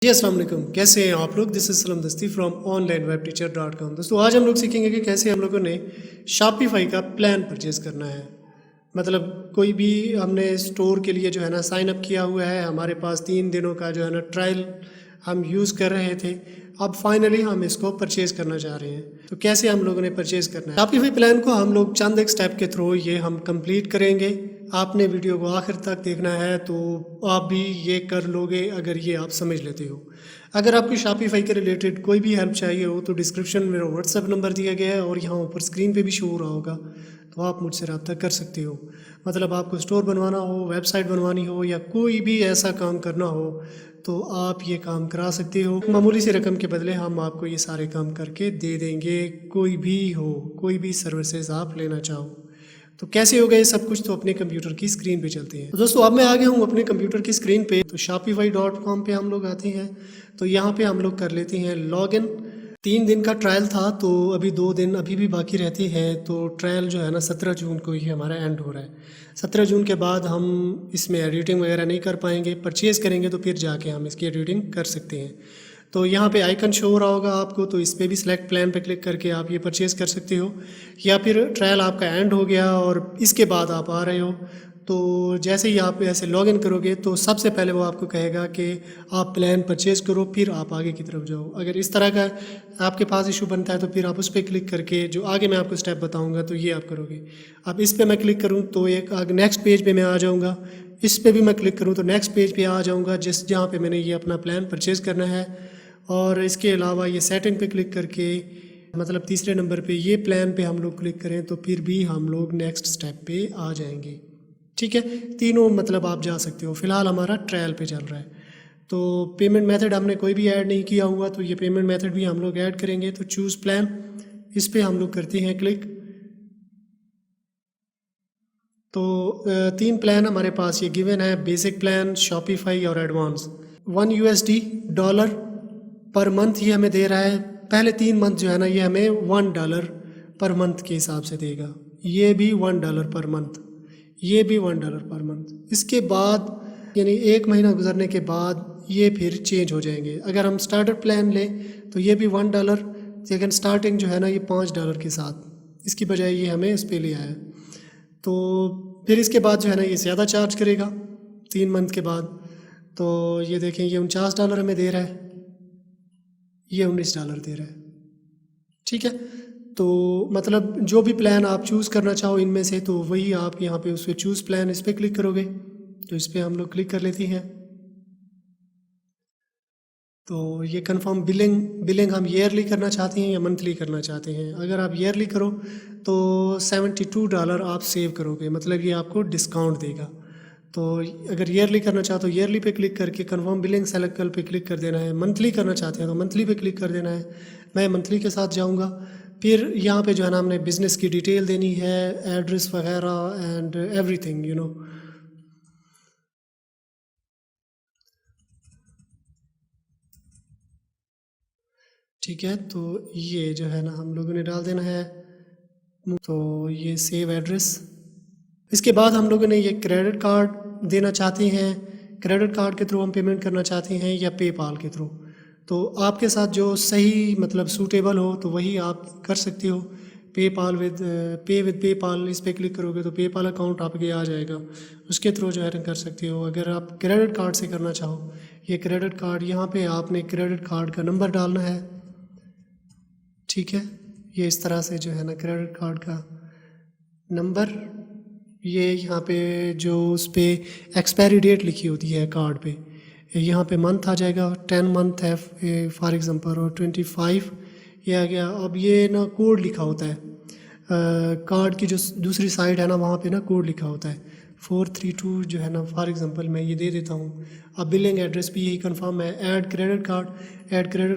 जी अस्सलाम वालेकुम, कैसे हैं आप लोग। दिस इज सलम दस्ती फ्रॉम onlinewebteacher.com। दोस्तों आज हम लोग सीखेंगे कि कैसे हम लोगों ने शॉपिफाई का प्लान परचेज करना है। मतलब कोई भी हमने स्टोर के लिए जो है ना साइन अप किया हुआ है, हमारे पास 3 दिनों का जो है ना ट्रायल हम यूज़ कर रहे थे। अब फाइनली हम इसको परचेज़ करना चाह रहे हैं, तो कैसे हम लोगों ने परचेज़ करना है। शॉपिफाई प्लान को हम लोग चंद एक स्टेप के थ्रू ये हम कंप्लीट करेंगे। आपने वीडियो को आखिर तक देखना है तो आप भी ये कर लोगे अगर ये आप समझ लेते हो। अगर आपको शॉपिफाई के रिलेटेड कोई भी हेल्प चाहिए हो तो डिस्क्रिप्शन में मेरा व्हाट्सएप नंबर दिया गया है और यहाँ ऊपर स्क्रीन पे भी शो हो रहा होगा, तो आप मुझसे रब्ता कर सकते हो। मतलब आपको स्टोर बनवाना हो, वेबसाइट बनवानी हो या कोई भी ऐसा काम करना हो तो आप ये काम करा सकते हो। मामूली सी रकम के बदले हम आपको ये सारे काम करके दे देंगे, कोई भी हो, कोई भी सर्विसेज आप लेना चाहो। तो कैसे होगा ये सब कुछ, तो अपने कंप्यूटर की स्क्रीन पे चलते हैं। तो दोस्तों अब मैं आ गया हूँ अपने कंप्यूटर की स्क्रीन पे। तो shopify.com पे हम लोग आते हैं, तो यहाँ पे हम लोग कर लेते हैं लॉगिन। 3 दिन का ट्रायल था तो अभी 2 दिन अभी भी बाकी रहते हैं। तो ट्रायल जो है ना 17 जून को ही हमारा एंड हो रहा है। 17 जून के बाद हम इसमें एडिटिंग वगैरह नहीं कर पाएंगे। परचेज़ करेंगे तो फिर जाके हम इसकी एडिटिंग कर सकते हैं। तो यहाँ पे आइकन शो हो रहा होगा आपको, तो इस पर भी सिलेक्ट प्लान पे क्लिक करके आप ये परचेज़ कर सकते हो। या फिर ट्रायल आपका एंड हो गया और इसके बाद आप आ रहे हो, तो जैसे ही आप ऐसे लॉगिन करोगे तो सबसे पहले वो आपको कहेगा कि आप प्लान परचेज़ करो, फिर आप आगे की तरफ जाओ। अगर इस तरह का आपके पास इशू बनता है तो फिर आप उस पर क्लिक करके जो आगे मैं आपको स्टेप बताऊंगा तो ये आप करोगे। अब इस पर मैं क्लिक करूँ तो एक आगे नेक्स्ट पेज पे मैं आ जाऊँगा। इस पर भी मैं क्लिक करूँ तो नेक्स्ट पेज पे आ जाऊँगा जहाँ पे मैंने ये अपना प्लान परचेज़ करना है। और इसके अलावा ये सेटिंग पे क्लिक करके मतलब तीसरे नंबर पे ये प्लान पे हम लोग क्लिक करें तो फिर भी हम लोग नेक्स्ट स्टेप पे आ जाएंगे। ठीक है, तीनों मतलब आप जा सकते हो। फ़िलहाल हमारा ट्रायल पे चल रहा है। तो पेमेंट मेथड हमने कोई भी ऐड नहीं किया हुआ, तो ये पेमेंट मेथड भी हम लोग ऐड करेंगे। तो चूज़ प्लान, इस पर हम लोग करते हैं क्लिक। तो 3 प्लान हमारे पास ये गिवन है, बेसिक प्लान, शॉपिफाई और एडवांस। $1 पर मंथ ये हमें दे रहा है। पहले 3 मंथ जो है ना ये हमें $1 पर मंथ के हिसाब से देगा। ये भी $1 पर मंथ, ये भी $1 पर मंथ। इसके बाद यानी 1 महीना गुजरने के बाद ये फिर चेंज हो जाएंगे। अगर हम स्टार्टर प्लान लें तो ये भी $1, लेकिन स्टार्टिंग जो है ना ये $5 के साथ, इसकी बजाय ये हमें इस पर ले आया। तो फिर इसके बाद जो है ना ये ज़्यादा चार्ज करेगा 3 मंथ के बाद। तो ये देखें ये $49 हमें दे रहा है, ये $19 दे रहा है। ठीक है, तो मतलब जो भी प्लान आप चूज़ करना चाहो इनमें से तो वही आप यहाँ पे उसके चूज़ प्लान इस पर क्लिक करोगे। तो इस पर हम लोग क्लिक कर लेते हैं। तो ये कंफर्म बिलिंग हम ईयरली करना चाहते हैं या मंथली करना चाहते हैं। अगर आप ईयरली करो तो $72 आप सेव करोगे, मतलब ये आपको डिस्काउंट देगा। तो अगर ईयरली करना चाहो तो ईयरली पे क्लिक करके कंफर्म बिलिंग सेलेक्ट कर पे क्लिक कर देना है। मंथली करना चाहते हैं तो मंथली पे क्लिक कर देना है। मैं मंथली के साथ जाऊंगा। फिर यहाँ पे जो है ना हमने बिज़नेस की डिटेल देनी है, एड्रेस वगैरह एंड एवरीथिंग यू नो। ठीक है, तो ये जो है ना हम लोगों ने डाल देना है। तो ये सेव एड्रेस। इसके बाद हम लोगों ने ये क्रेडिट कार्ड देना चाहते हैं, क्रेडिट कार्ड के थ्रू हम पेमेंट करना चाहते हैं या पेपाल के थ्रू। तो आपके साथ जो सही मतलब सूटेबल हो तो वही आप कर सकते हो। पेपाल पे विद पेपाल इस पर क्लिक करोगे तो पेपाल अकाउंट आपके आ जाएगा, उसके थ्रू जो है कर सकते हो। अगर आप क्रेडिट कार्ड से करना चाहो, ये क्रेडिट कार्ड यहाँ पे आपने क्रेडिट कार्ड का नंबर डालना है। ठीक है, ये इस तरह से जो है ना क्रेडिट कार्ड का नंबर, ये यहाँ पे जो उस पर एक्सपायरी डेट लिखी होती है कार्ड पे, यहाँ पे मंथ आ जाएगा। 10 मंथ है फॉर एग्जांपल और 25 ये आ गया। अब ये ना कोड लिखा होता है कार्ड की जो दूसरी साइड है ना वहाँ पे ना कोड लिखा होता है 432 जो है ना। फॉर एग्जांपल मैं ये दे देता हूँ। अब बिलिंग एड्रेस भी यही कंफर्म है। ऐड क्रेडिट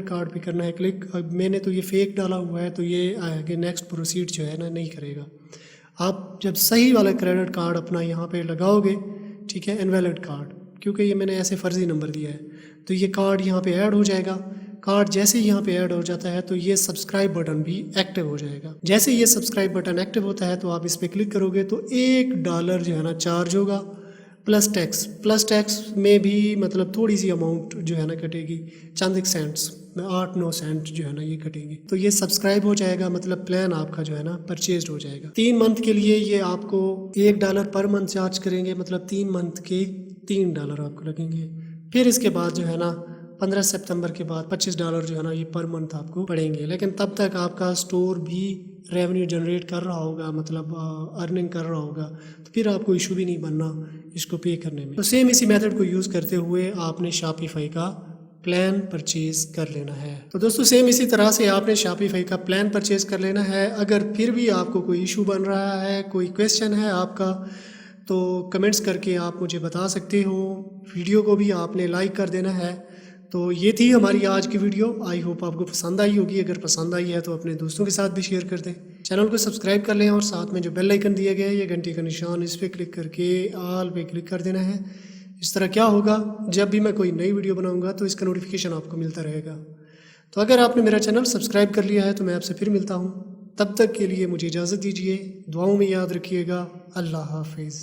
कार्ड पे करना है क्लिक। अब मैंने तो ये फेक डाला हुआ है तो ये आगे नेक्स्ट प्रोसीड जो है ना नहीं करेगा। आप जब सही वाला क्रेडिट कार्ड अपना यहाँ पे लगाओगे, ठीक है, इनवैलिड कार्ड, क्योंकि ये मैंने ऐसे फ़र्ज़ी नंबर दिया है, तो ये कार्ड यहाँ पे ऐड हो जाएगा। कार्ड जैसे ही यहाँ पे ऐड हो जाता है तो ये सब्सक्राइब बटन भी एक्टिव हो जाएगा। जैसे ये सब्सक्राइब बटन एक्टिव होता है तो आप इस पर क्लिक करोगे तो $1 जो है ना चार्ज होगा। प्लस टैक्स में भी मतलब थोड़ी सी अमाउंट जो है ना कटेगी, चंद एक सेंट्स में 8-9 सेंट जो है ना ये कटेगी। तो ये सब्सक्राइब हो जाएगा, मतलब प्लान आपका जो है ना परचेज हो जाएगा। 3 मंथ के लिए ये आपको $1 पर मंथ चार्ज करेंगे, मतलब 3 मंथ के $3 आपको लगेंगे। फिर इसके बाद जो है ना 15 सितंबर के बाद $25 जो है ना ये पर मंथ आपको पड़ेंगे। लेकिन तब तक आपका स्टोर भी रेवेन्यू जनरेट कर रहा होगा, मतलब अर्निंग कर रहा होगा, तो फिर आपको इशू भी नहीं बनना इसको पे करने में। तो सेम इसी मेथड को यूज़ करते हुए आपने शॉपिफाई का प्लान परचेज कर लेना है। तो दोस्तों सेम इसी तरह से आपने शॉपिफाई का प्लान परचेज कर लेना है। अगर फिर भी आपको कोई इशू बन रहा है, कोई क्वेश्चन है आपका, तो कमेंट्स करके आप मुझे बता सकते हो। वीडियो को भी आपने लाइक कर देना है। तो ये थी हमारी आज की वीडियो। आई होप आपको पसंद आई होगी। अगर पसंद आई है तो अपने दोस्तों के साथ भी शेयर कर दें। चैनल को सब्सक्राइब कर लें और साथ में जो बेल आइकन दिया गया है ये घंटे का निशान, इस पर क्लिक करके ऑल पे क्लिक कर देना है। इस तरह क्या होगा, जब भी मैं कोई नई वीडियो बनाऊंगा तो इसका नोटिफिकेशन आपको मिलता रहेगा। तो अगर आपने मेरा चैनल सब्सक्राइब कर लिया है तो मैं आपसे फिर मिलता हूँ। तब तक के लिए मुझे इजाज़त दीजिए। दुआओं में याद रखिएगा। अल्लाह हाफिज़।